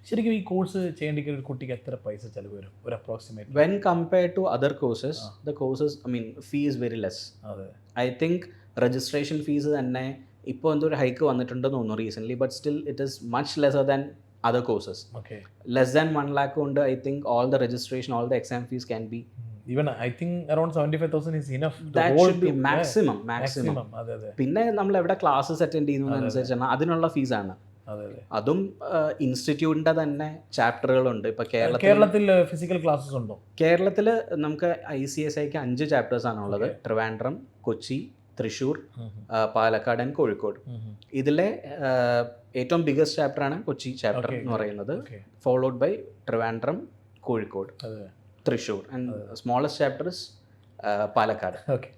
ശരിക്കും ഈ കോഴ്സ് ചെയ്യേണ്ടെങ്കിൽ ഒരു കുട്ടിക്ക് എത്ര പൈസ ചിലവ് വരും ഒരു approximate? When compared to other courses, the courses, I mean, fee is very less. അതെ. I think registration fees തന്നെ ഇപ്പോൾ എന്തോ ഒരു ഹൈക്ക് വന്നിട്ടുണ്ടെന്ന് തോന്നുന്നു recently, but still it is much lesser than other courses. Okay. Less than 1 lakh കൊണ്ട് I think all the registration, all the exam fees can be. Even I think around 75,000 is enough. That should be maximum. അതെ അതെ പിന്നെ നമ്മൾ എവിടെ classes attend ചെയ്യുന്നതിനനുസരിച്ചാണ് അതിനുള്ള ഫീസാണ്. അതെ അതെ. അതും ഇൻസ്റ്റിറ്റ്യൂട്ടിൻ്റെ തന്നെ ചാപ്റ്ററുകളുണ്ട്. ഇപ്പോൾ കേരളത്തിൽ ഫിസിക്കൽ ക്ലാസ്സസ് ഉണ്ടോ? കേരളത്തിൽ നമുക്ക് ICSIക്ക് 5 ചാപ്റ്റേഴ്സാണുള്ളത്. ട്രിവാൻഡ്രം, കൊച്ചി, തൃശ്ശൂർ, പാലക്കാട് ആൻഡ് കോഴിക്കോട്. ഇതിലെ ഏറ്റവും ബിഗസ്റ്റ് ചാപ്റ്ററാണ് കൊച്ചി ചാപ്റ്റർ എന്ന് പറയുന്നത്, followed by Trivandrum, Kozhikode, Thrissur, and smallest chapter is Palakkad. Okay.